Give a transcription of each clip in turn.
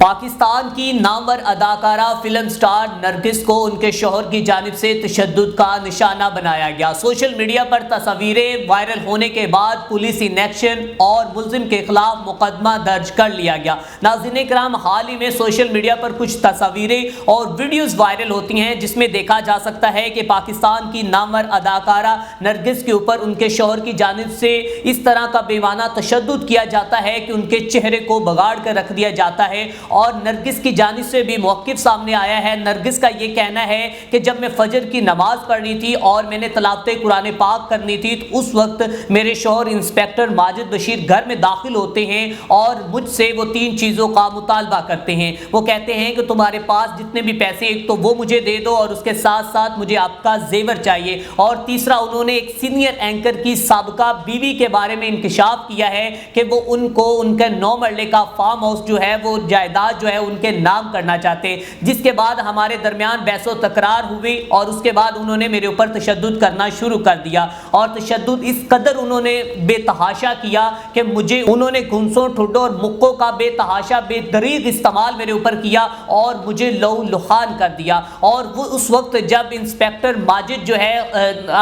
پاکستان کی نامور اداکارہ فلم سٹار نرگس کو ان کے شوہر کی جانب سے تشدد کا نشانہ بنایا گیا۔ سوشل میڈیا پر تصاویریں وائرل ہونے کے بعد پولیس ان ایکشن اور ملزم کے خلاف مقدمہ درج کر لیا گیا۔ ناظرین کرام، حال ہی میں سوشل میڈیا پر کچھ تصاویریں اور ویڈیوز وائرل ہوتی ہیں جس میں دیکھا جا سکتا ہے کہ پاکستان کی نامور اداکارہ نرگس کے اوپر ان کے شوہر کی جانب سے اس طرح کا بیوانہ تشدد کیا جاتا ہے کہ ان کے چہرے کو بگاڑ کر رکھ دیا جاتا ہے، اور نرگس کی جانب سے بھی موقف سامنے آیا ہے۔ نرگس کا یہ کہنا ہے کہ جب میں فجر کی نماز پڑھنی تھی اور میں نے تلاوت قرآن پاک کرنی تھی تو اس وقت میرے شوہر انسپیکٹر ماجد بشیر گھر میں داخل ہوتے ہیں اور مجھ سے وہ 3 چیزوں کا مطالبہ کرتے ہیں۔ وہ کہتے ہیں کہ تمہارے پاس جتنے بھی پیسے ایک تو وہ مجھے دے دو، اور اس کے ساتھ ساتھ مجھے آپ کا زیور چاہیے، اور تیسرا انہوں نے ایک سینئر اینکر کی سابقہ بیوی کے بارے میں انکشاف کیا ہے کہ وہ ان کو ان کے 9 مرلے کا فارم ہاؤس جو ہے وہ جائیداد جو ہے ان کے نام کرنا چاہتے، جس کے بعد ہمارے درمیان بحث و تکرار ہوئی، اور اس کے بعد انہوں نے میرے اوپر تشدد کرنا شروع کر دیا، اور تشدد اس قدر انہوں نے بے تحاشا کیا کہ مجھے انہوں نے گھنسوں ٹھڈوں اور مکوں کا بے تحاشا بے دریغ استعمال میرے اوپر کیا اور مجھے لہو لہان کر دیا۔ اور وہ اس وقت جب انسپیکٹر ماجد جو ہے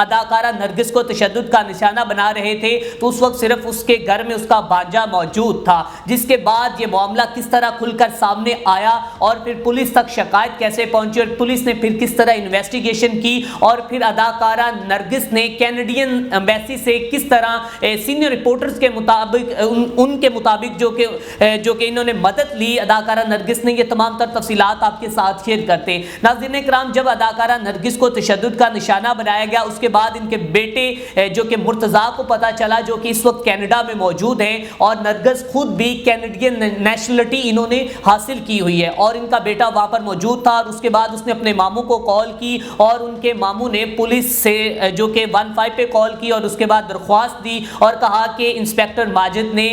اداکارہ نرگس کو تشدد کا نشانہ بنا رہے تھے تو اس وقت صرف اس کے گھر میں اس کا بھانجا موجود تھا، جس کے بعد یہ معاملہ کس طرح کھل کر سامنے آیا اور پھر پولیس تک شکایت کیسے پہنچی اور پولیس نے پھر کس طرح انویسٹیگیشن کی، اور پھر اداکارہ نرگس نے کینیڈین ایمبیسی سے کس طرح سینئر رپورٹرز کے مطابق ان کے مطابق جو کہ انہوں نے مدد لی اداکارہ نرگس نے، یہ تمام تر تفصیلات آپ کے ساتھ شیئر کرتے ہیں۔ ناظرین کرام، جب اداکارہ نرگس کو تشدد کا نشانہ بنایا گیا اس کے بعد ان کے بیٹے جو کہ مرتضیٰ کو پتہ چلا، جو کہ اس وقت کینیڈا میں موجود ہیں، اور نرگس خود بھی کینیڈین نیشنلٹی انہوں نے حاصل کی ہوئی ہے، اور ان کا بیٹا وہاں پر موجود تھا، اور اس کے بعد اس نے اپنے ماموں کو کال کی، اور ان کے ماموں نے پولیس سے جو کہ 15 پہ کال کی اور اس کے بعد درخواست دی اور کہا کہ انسپیکٹر ماجد نے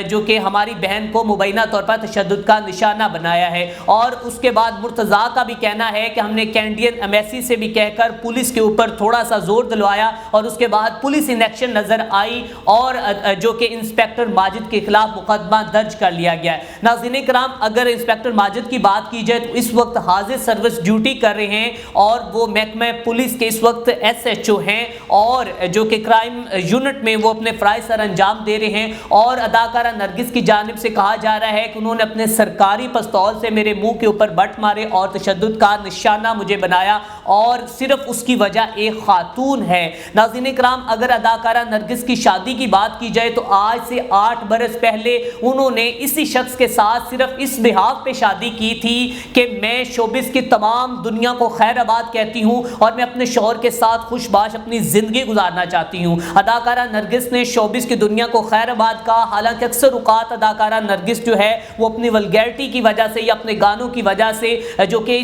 جو کہ ہماری بہن کو مبینہ طور پر تشدد کا نشانہ بنایا ہے۔ اور اس کے بعد مرتضیٰ کا بھی کہنا ہے کہ ہم نے کینیڈین ایمبیسی سے بھی کہہ کر پولیس کے اوپر تھوڑا سا زور دلوایا، اور اس کے بعد پولیس ان ایکشن نظر آئی اور جو کہ انسپیکٹر ماجد کے خلاف مقدمہ درج کر لیا گیا ہے۔ ناظرین کرام، اگر انسپیکٹر ماجد کی بات کی جائے تو اس وقت حاضر سروس ڈیوٹی کر رہے ہیں، اور وہ محکمہ پولیس کے اس وقت SHO ہیں، اور جو کہ کرائم یونٹ میں وہ اپنے فرائض سر انجام دے رہے ہیں۔ اور اداکارہ نرگس کی جانب سے کہا جا رہا ہے کہ انہوں نے اپنے سرکاری پستول سے میرے منہ کے اوپر بٹ مارے اور تشدد کا نشانہ مجھے بنایا، اور صرف اس کی وجہ ایک خاتون ہے۔ ناظرین کرام، اگر اداکارہ نرگس کی شادی کی بات کی جائے تو آج سے 8 برس پہلے انہوں نے اسی شخص کے ساتھ صرف اس بحاف پہ شادی کی تھی کہ میں شوبز کی تمام دنیا کو خیر آباد کہتی ہوں اور میں اپنے شوہر کے ساتھ خوش باش اپنی زندگی گزارنا چاہتی ہوں۔ اداکارہ نرگس نے شوبز کی دنیا کو خیر آباد کہا، حالانکہ اکثر اوقات اداکارہ نرگس جو ہے وہ اپنی ولگیرٹی کی وجہ سے یا اپنے گانوں کی وجہ سے جو کہ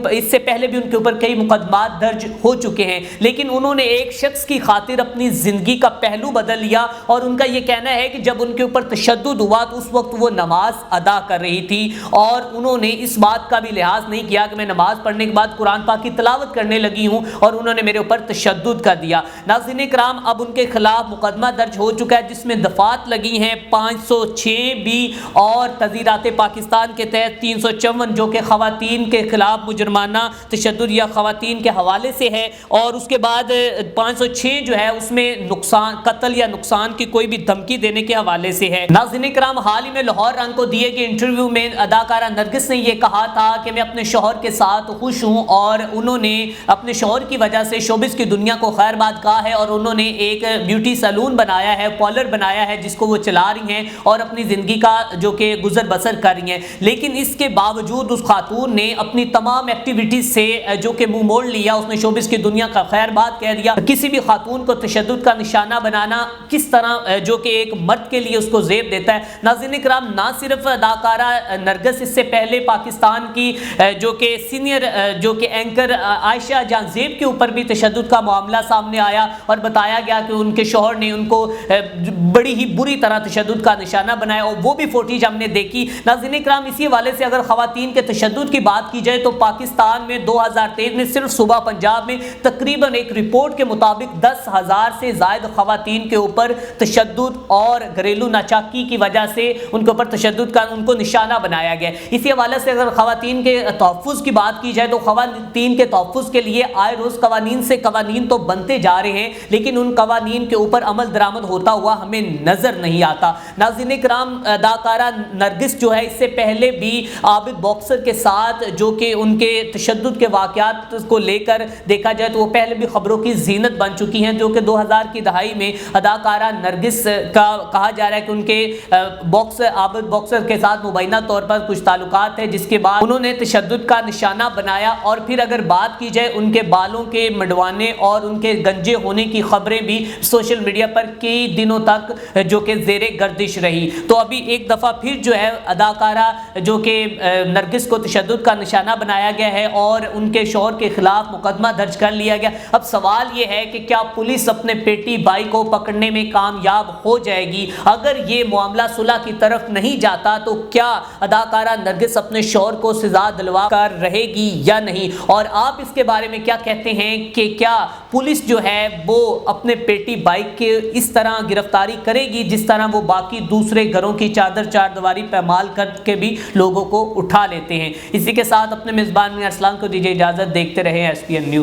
اس سے پہلے بھی ان کے اوپر کئی مقدمات درج ہو چکے ہیں، لیکن انہوں نے ایک شخص کی خاطر اپنی زندگی کا پہلو بدل لیا، اور ان کا یہ کہنا ہے کہ جب ان کے اوپر تشدد ہوا تو اس وقت وہ نماز ادا کر رہی تھی، اور انہوں نے اس بات کا بھی لحاظ نہیں کیا کہ میں نماز پڑھنے کے بعد قرآن پاک کی تلاوت کرنے لگی ہوں، اور انہوں نے میرے اوپر تشدد کر دیا۔ ناظرین کرام، اب ان کے خلاف مقدمہ درج ہو چکا ہے جس میں دفعات لگی ہیں 506 بھی، اور تذیرات پاکستان کے تحت 354 جو کہ خواتین کے خلاف مجرمانہ تشدد یا خواتین کے حوالے سے ہے، اور اس کے بعد 506 جو ہے اس میں نقصان، قتل یا نقصان کی کوئی بھی دھمکی دینے کے حوالے سے ہے۔ ناظرین کرام، حال ہی میں لاہور رنگ کو دیے گئے انٹرویو میں اداکارہ نرگس نے یہ کہا تھا کہ میں اپنے شوہر کے ساتھ خوش ہوں، اور انہوں نے اپنے شوہر کی وجہ سے شوبز کی دنیا کو خیر بات کہا ہے، اور انہوں نے ایک بیوٹی سیلون بنایا ہے، پارلر بنایا ہے جس کو وہ چلا رہی ہیں اور اپنی زندگی کا جو کہ گزر بسر کر رہی ہیں، لیکن اس کے باوجود اس خاتون نے اپنی تمام ایکٹیویٹیز سے جو کہ منہ موڑ لیا، اس نے شوبز کی دنیا کا خیر بات کہہ دیا۔ کسی بھی خاتون کو تشدد کا نشانہ بنانا کس طرح جو کہ ایک مرد کے لیے اس کو زیب دیتا ہے۔ ناظرین کرام، نہ صرف اداکارہ نرگس، اس سے پہلے پاکستان کی جو کہ سینئر جو کہ اینکر عائشہ جان زیب کے اوپر بھی تشدد کا معاملہ سامنے آیا، اور بتایا گیا کہ ان کے شوہر نے ان کو بڑی ہی بری طرح تشدد کا نشانہ بنایا، اور وہ بھی فوٹیج ہم نے دیکھی۔ ناظرین کرام، اسی حوالے سے اگر خواتین کے تشدد کی بات کی جائے تو پاکستان میں 2023 میں صرف صوبہ پنجاب میں تقریباً ایک رپورٹ کے مطابق 10,000 سے زائد خواتین کے اوپر تشدد اور گھریلو ناچاکی کی وجہ سے ان کے اوپر تشدد کا ان کو نشانہ بنایا گیا. اسی حوالے سے اگر خواتین کے تحفظ کی بات کی جائے تو خواتین کے تحفظ کے لیے آئے روز قوانین تو بنتے جا رہے ہیں، لیکن ان قوانین کے اوپر عمل درآمد ہوتا ہوا ہمیں نظر نہیں آتا. ناظرین کرام، اداکارہ نرگس جو ہے اس سے پہلے بھی عابد باکسر کے ساتھ جو کہ ان کے تشدد کے واقعات کو لے کر دیکھا جائے تو وہ پہلے بھی خبروں کی زینت بن چکی ہیں، جو کہ 2000 کی دہائی میں اداکارہ نرگس کا کہا جا رہا ہے کہ ان کے عابد باکسر کے ساتھ مبینہ طور پر کچھ تعلقات ہیں، جس کے بعد انہوں نے تشدد کا نشانہ بنایا. اور پھر اگر بات کی جائے ان کے بالوں کے منڈوانے اور ان کے گنجے ہونے کی خبریں بھی سوشل میڈیا پر کئی دنوں تک جو کہ زیر گردش رہی. تو ابھی ایک دفعہ پھر جو ہے اداکارہ جو کہ نرگس کو تشدد کا نشانہ بنایا گیا ہے اور ان کے شوہر کے خلاف مقدمہ درج کر لیا گیا. اب سوال یہ ہے کہ کیا پولیس اپنے بیٹی بائی کو پکڑنے میں کامیاب ہو جائے گی؟ اگر یہ معاملہ صلح کی طرف نہیں جاتا تو کیا اداکارہ نرگس اپنے شوہر کو سزا دلوا کر رہے گی یا نہیں؟ اور آپ اس کے بارے میں کیا کہتے ہیں کہ کیا پولیس جو ہے وہ اپنے بیٹی بائی کے اس طرح گرفتاری کرے گی جس طرح وہ باقی دوسرے گھروں کی چادر چار دیواری پامال کر کے بھی لوگوں کو اٹھا لیتے ہیں؟ اسی کے ساتھ اپنے میزبان میں ارسلان کو دیجیے اجازت. دیکھتے رہیں SPN نیوز.